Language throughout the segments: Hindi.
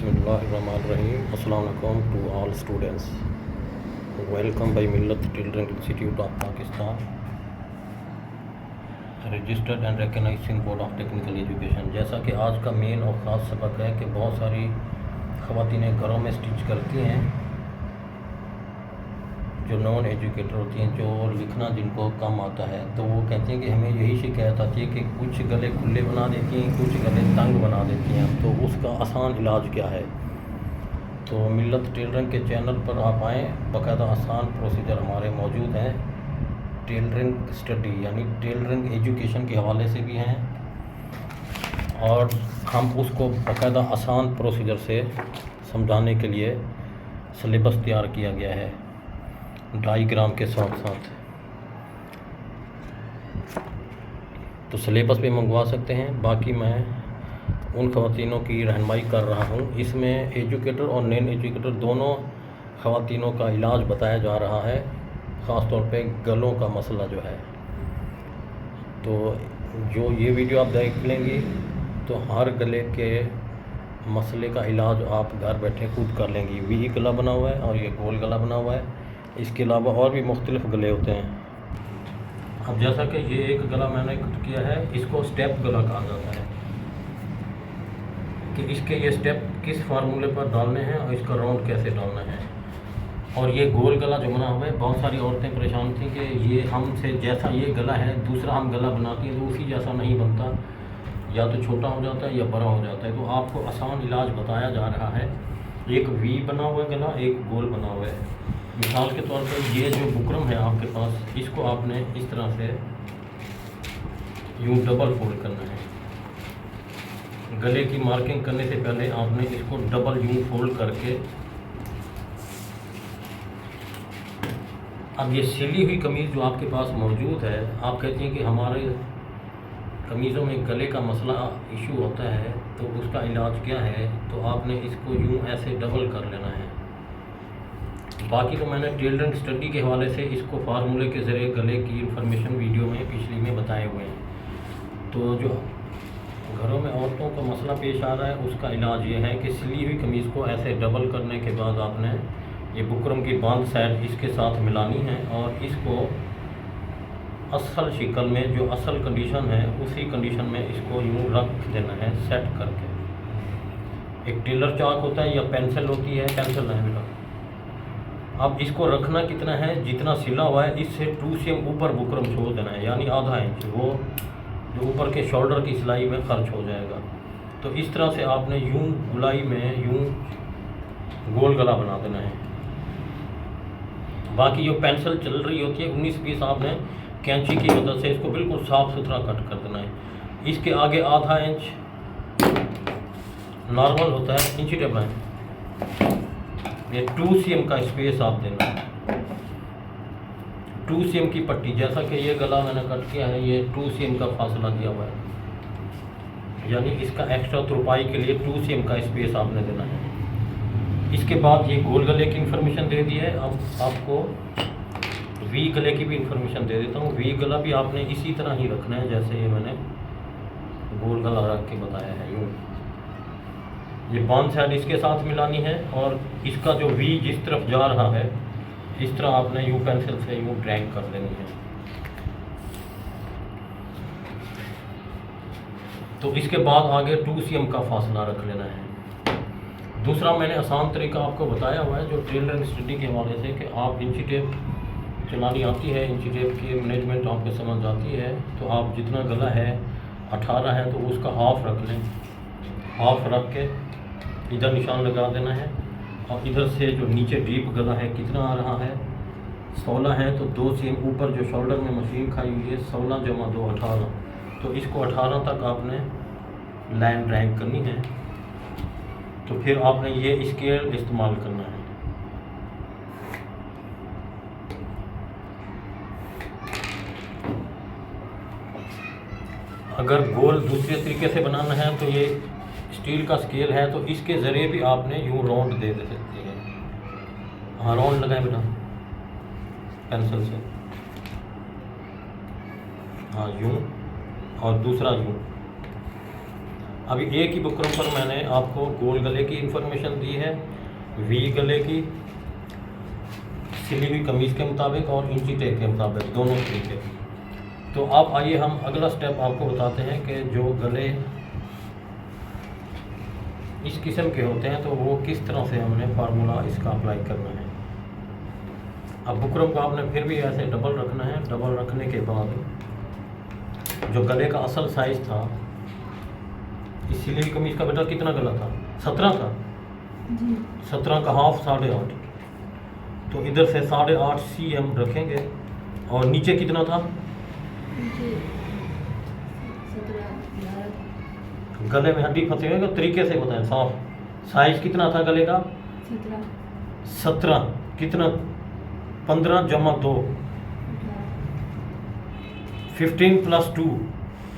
Bismillahirrahmanirrahim. Assalamualaikum to all students. Welcome by Millat Children Institute of Pakistan, registered and recognising board of technical education. जैसा कि आज का मेन और ख़ास सबक है कि बहुत सारी ख़वातीनें घरों में स्टिच करती हैं, जो नॉन एजुकेटर होती हैं, जो लिखना जिनको कम आता है, तो वो कहती हैं कि हमें यही शिकायत आती है कि कुछ गले खुले बना देती हैं, कुछ गले तंग बना देती हैं। तो उसका आसान इलाज क्या है? तो मिल्लत टेलरिंग के चैनल पर आप आएँ, बाकायदा आसान प्रोसीजर हमारे मौजूद हैं। टेलरिंग स्टडी यानी टेलरिंग एजुकेशन के हवाले से भी हैं, और हम उसको बाकायदा आसान प्रोसीजर से समझाने के लिए सिलेबस तैयार किया गया है डायग्राम के साथ साथ। तो सिलेबस भी मंगवा सकते हैं। बाकी मैं उन ख़वातीनों की रहनुमाई कर रहा हूँ। इसमें एजुकेटर और नॉन एजुकेटर दोनों ख़वातीनों का इलाज बताया जा रहा है, ख़ास तौर पे गलों का मसला जो है। तो जो ये वीडियो आप देख लेंगे तो हर गले के मसले का इलाज आप घर बैठे खुद कर लेंगी। वी गला बना हुआ है और ये गोल गला बना हुआ है। इसके अलावा और भी मुख्तलिफ गले होते हैं। अब जैसा कि ये एक गला मैंने कट किया है, इसको स्टेप गला कहा जाता है कि इसके ये स्टेप किस फार्मूले पर डालने हैं और इसका राउंड कैसे डालना है। और ये गोल गला जो बना हुआ है, बहुत सारी औरतें परेशान थी कि ये हमसे जैसा ये गला है दूसरा हम गला बनाती हैं तो उसी जैसा नहीं बनता, या तो छोटा हो जाता है या बड़ा हो जाता है। तो आपको आसान इलाज बताया जा रहा है। एक वी बना हुआ गला, एक गोल बना हुआ है। मिसाल के तौर पर ये जो बुकरम है आपके पास, इसको आपने इस तरह से यूँ डबल फोल्ड करना है। गले की मार्किंग करने से पहले आपने इसको डबल यूँ फोल्ड करके, अब ये सिली हुई कमीज़ जो आपके पास मौजूद है, आप कहती हैं कि हमारे कमीज़ों में गले का मसला इशू होता है, तो उसका इलाज क्या है? तो आपने इसको यूँ ऐसे डबल कर लेना है। बाकी तो मैंने टेलरिंग स्टडी के हवाले से इसको फार्मूले के ज़रिए गले की इंफॉर्मेशन वीडियो में पिछली में बताए हुए हैं। तो जो घरों में औरतों का मसला पेश आ रहा है, उसका इलाज ये है कि सिली हुई कमीज़ को ऐसे डबल करने के बाद आपने ये बुकरम की बांध साइड इसके साथ मिलानी है, और इसको असल शक्ल में, जो असल कंडीशन है उसी कंडीशन में इसको यूँ रख देना है सेट करके। एक टेलर चाक होता है या पेंसिल होती है, पेंसिल है बेटा। अब इसको रखना कितना है, जितना सिला हुआ है इससे 2 cm ऊपर बुकरम छोड़ देना है, यानी आधा इंच, वो जो ऊपर के शोल्डर की सिलाई में खर्च हो जाएगा। तो इस तरह से आपने यूँ गुलाई में यूँ गोल गला बना देना है। बाकी जो पेंसिल चल रही होती है 19-20 आपने कैंची की मदद से इसको बिल्कुल साफ़ सुथरा कट कर देना है। इसके आगे आधा इंच नॉर्मल होता है, इंची टेप है, ये 2 cm का स्पेस आप देना है। 2 cm की पट्टी, जैसा कि ये गला मैंने कट किया है, ये 2 cm का फासला दिया हुआ है, यानी इसका एक्स्ट्रा तुरपाई के लिए 2 cm का स्पेस आपने देना है। इसके बाद ये गोल गले की इंफॉर्मेशन दे दी है। अब आपको वी गले की भी इंफॉर्मेशन दे देता हूँ। वी गला भी आपने इसी तरह ही रखना है जैसे ये मैंने गोल गला रख के बताया है। यूँ ये बांध साइड इसके साथ मिलानी है, और इसका जो वी जिस तरफ जा रहा है इस तरह आपने यूँ पेंसिल से यूँ ड्रैग कर देनी है। तो इसके बाद आगे 2 cm का फासला रख लेना है। दूसरा मैंने आसान तरीका आपको बताया हुआ है जो टेलरिंग स्टडी के हवाले से, कि आप इंची टेप चलानी आती है, इंची टेप की मैनेजमेंट आपको समझ आती है, तो आप जितना गला है 18 है तो उसका हाफ रख लें। हाफ रख के इधर निशान लगा देना है, और इधर से जो नीचे डीप गला है कितना आ रहा है, 16 है, तो 2 cm ऊपर जो शोल्डर में मशीन खाई हुई है 16 जमा 2 18, तो इसको 18 तक आपने लाइन ड्रैग करनी है। तो फिर आपने ये स्केल इस्तेमाल करना है। अगर गोल दूसरे तरीके से बनाना है तो ये स्टील का स्केल है, तो इसके ज़रिए भी आपने यूँ राउंड दे सकते हैं। हाँ, राउंड लगाएं बेटा पेंसिल से, हाँ यूँ, और दूसरा यूँ। अभी एक ही बुकरम पर मैंने आपको गोल गले की इंफॉर्मेशन दी है, वी गले की, सिली हुई कमीज़ के मुताबिक और इंची टेप के मुताबिक, दोनों तरीके। तो आप आइए हम अगला स्टेप आपको बताते हैं कि जो गले इस किस्म के होते हैं तो वो किस तरह से हमने फार्मूला इसका अप्लाई करना है। अब बुकरम को आपने फिर भी ऐसे डबल रखना है। डबल रखने के बाद जो गले का असल साइज़ था, इस सिली हुई कमीज़ का बेटा कितना गला था? 17 था जी। 17 का हाफ 8.5, तो इधर से 8.5 cm रखेंगे। और नीचे कितना था? गले में हड्डी फंसे हुए तरीके से बताएं साफ। साइज कितना था गले का? 17 कितना? 15 जमा 2, 15 +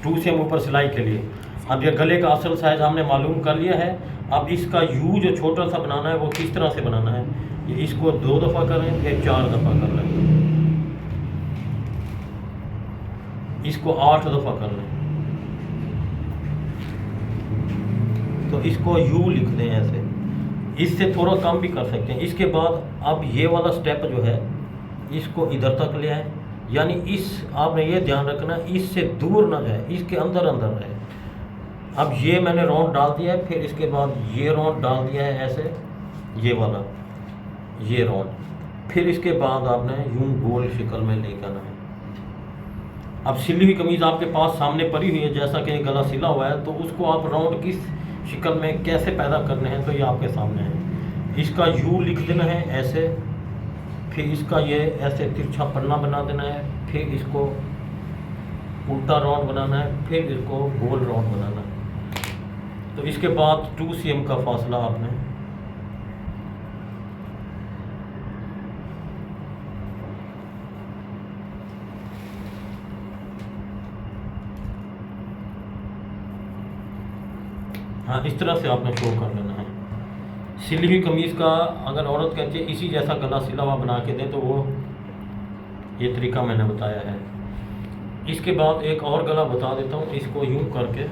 2 से हम ऊपर सिलाई के लिए। अब ये गले का असल साइज हमने मालूम कर लिया है। अब इसका यू जो छोटा सा बनाना है वो किस तरह से बनाना है, ये इसको 2 दफ़ा करें, फिर 4 दफ़ा कर लें, इसको 8 दफ़ा कर लें, तो इसको यू लिख दें ऐसे। इससे थोड़ा कम भी कर सकते हैं। इसके बाद अब ये वाला स्टेप जो है इसको इधर तक ले आए, यानी इस आपने ये ध्यान रखना इससे दूर ना जाए, इसके अंदर अंदर रहे। अब ये मैंने राउंड डाल दिया है, फिर इसके बाद ये राउंड डाल दिया है ऐसे, ये वाला ये राउंड, फिर इसके बाद आपने यूं गोल शक्ल में लेकर आना है। अब सिली हुई कमीज़ आपके पास सामने पड़ी हुई है, जैसा कि गला सिला हुआ है, तो उसको आप राउंड किस शक्ल में कैसे पैदा करने हैं तो ये आपके सामने है। इसका यू लिख देना है ऐसे, फिर इसका ये ऐसे तिरछा पन्ना बना देना है, फिर इसको उल्टा राउंड बनाना है, फिर इसको गोल राउंड बनाना है। तो इसके बाद 2 cm का फासला आपने हाँ इस तरह से आपने शो कर लेना है। सिली हुई कमीज़ का अगर औरत कहती है इसी जैसा गला सिला हुआ बना के दें तो वो ये तरीका मैंने बताया है। इसके बाद एक और गला बता देता हूँ, इसको यूं करके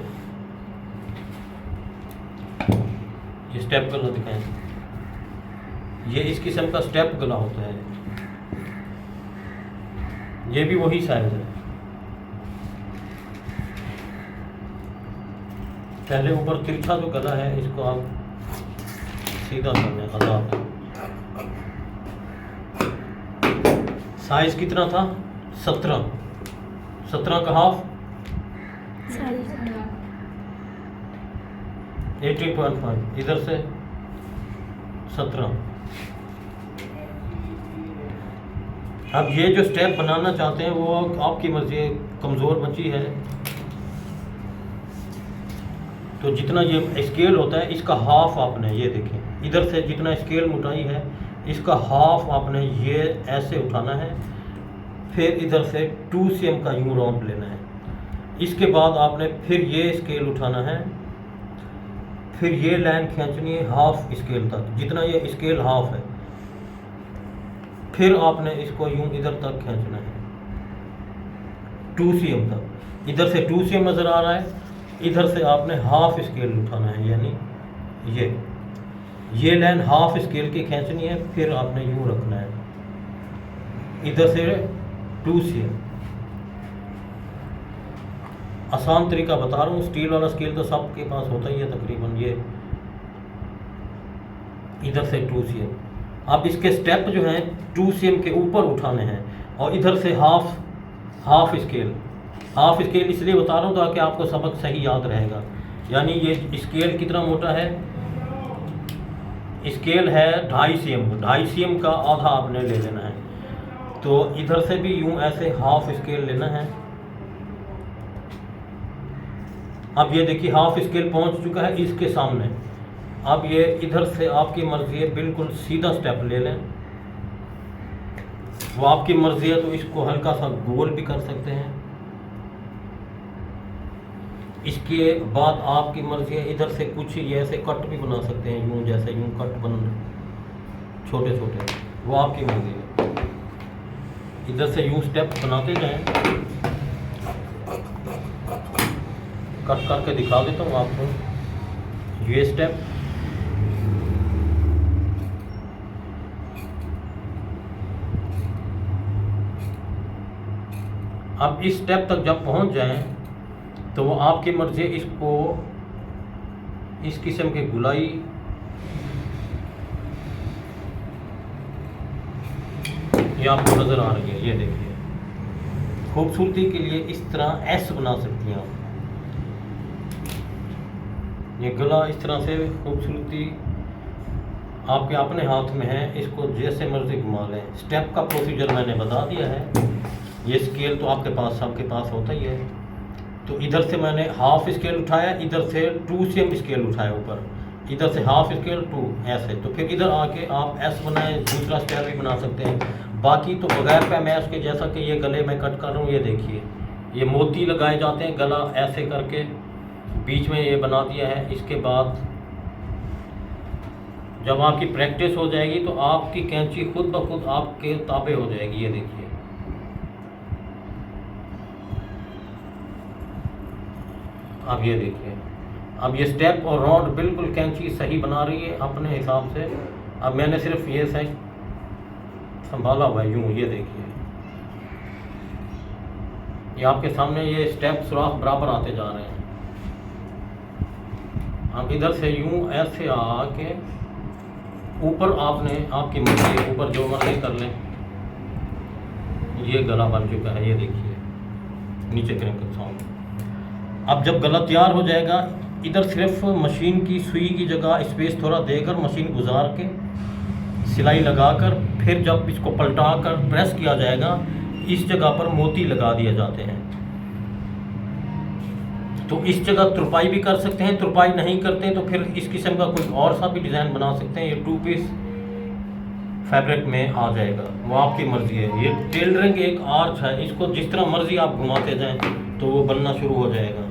ये स्टेप गला दिखाएं। ये इस किस्म का स्टेप गला होता है, ये भी वही साइज है। पहले ऊपर तिरछा जो गला है इसको आप सीधा करने आजाद। साइज कितना था? 17 का हाफ 18.5, इधर से 17। अब ये जो स्टेप बनाना चाहते हैं वो आपकी मर्जी, कमज़ोर बच्ची है तो जितना ये स्केल होता है इसका हाफ आपने, ये देखें इधर से जितना स्केल मोटाई है इसका हाफ आपने ये ऐसे उठाना है, फिर इधर से 2 cm का यूं राउंड लेना है। इसके बाद आपने फिर ये स्केल उठाना है, फिर ये लाइन खींचनी है हाफ स्केल तक, जितना ये स्केल हाफ है, फिर आपने इसको यूं इधर तक खींचना है 2 cm तक। इधर से 2 cm नज़र आ रहा है, इधर से आपने हाफ स्केल उठाना है, यानी ये लाइन हाफ स्केल की खींचनी है, फिर आपने यूं रखना है इधर से 2 cm। आसान तरीका बता रहा हूँ, स्टील वाला स्केल तो सबके पास होता ही है तकरीबन। ये इधर से 2 cm। अब इसके स्टेप जो हैं 2 cm के ऊपर उठाने हैं और इधर से हाफ स्केल इसलिए बता रहा हूँ ताकि आपको सबक सही याद रहेगा। यानी ये स्केल कितना मोटा है? स्केल है 2.5 cm का आधा आपने ले लेना है। तो इधर से भी यूं ऐसे हाफ स्केल लेना है। अब ये देखिए हाफ स्केल पहुंच चुका है इसके सामने। अब ये इधर से आपकी मर्जी है, बिल्कुल सीधा स्टेप ले लें, वो आपकी मर्जी है। तो इसको हल्का सा गोल भी कर सकते हैं। इसके बाद आपकी मर्जी है, इधर से कुछ ये ऐसे कट भी बना सकते हैं, यूं जैसे यूं कट बन छोटे छोटे, वो आपकी मर्जी है। इधर से यूं स्टेप बनाते जाएं। कट करके दिखा देता हूँ आपको। ये स्टेप, अब इस स्टेप तक जब पहुंच जाएं तो वो आपकी मर्जी, इसको इस किस्म की गुलाई ये आपको नज़र आ रही है। ये देखिए, खूबसूरती के लिए इस तरह एस बना सकती हैं आप। ये गला इस तरह से खूबसूरती आपके अपने हाथ में है, इसको जैसे मर्जी घुमा लें। स्टेप का प्रोसीजर मैंने बता दिया है। ये स्केल तो आपके पास सबके पास होता ही है। तो इधर से मैंने हाफ स्केल उठाया, इधर से 2 cm स्केल उठाया ऊपर, इधर से हाफ स्केल 2 ऐसे। तो फिर इधर आके आप एस बनाए, दूसरा स्टेप भी बना सकते हैं। बाकी तो बगैर पैमाइश के, जैसा कि ये गले में कट कर रहा हूँ, ये देखिए ये मोती लगाए जाते हैं, गला ऐसे करके बीच में ये बना दिया है। इसके बाद जब आपकी प्रैक्टिस हो जाएगी तो आपकी कैंची खुद ब खुद आपके ताबे हो जाएगी। ये देखिए, अब ये देखिए, अब ये स्टेप और रॉड बिल्कुल कैंची सही बना रही है अपने हिसाब से। अब मैंने सिर्फ ये सही संभाला हुआ है यूँ। ये देखिए, ये आपके सामने ये स्टेप सुराख बराबर आते जा रहे हैं। अब इधर से यूँ ऐसे आके ऊपर आपने आपकी मर्जी ऊपर जो मर्जी कर लें। ये गला बन चुका है, ये देखिए नीचे करेंगे साउंड। अब जब गला तैयार हो जाएगा, इधर सिर्फ मशीन की सुई की जगह स्पेस थोड़ा देकर मशीन गुजार के सिलाई लगाकर फिर जब इसको पलटा कर प्रेस किया जाएगा, इस जगह पर मोती लगा दिए जाते हैं। तो इस जगह तुरपाई भी कर सकते हैं, तुरपाई नहीं करते हैं तो फिर इस किस्म का कोई और सा भी डिज़ाइन बना सकते हैं। ये 2 पीस फैब्रिक में आ जाएगा, वो आपकी मर्ज़ी है। ये टेलरिंग एक आर्च है, इसको जिस तरह मर्ज़ी आप घुमाते जाएं तो वो बनना शुरू हो जाएगा।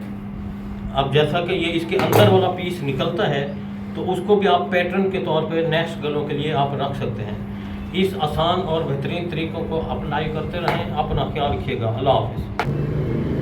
अब जैसा कि ये इसके अंदर वाला पीस निकलता है तो उसको भी आप पैटर्न के तौर पे नेक्स्ट गलों के लिए आप रख सकते हैं। इस आसान और बेहतरीन तरीक़ों को अप्लाई करते रहें। अपना ख्याल रखिएगा। अल्लाह हाफ़िज़।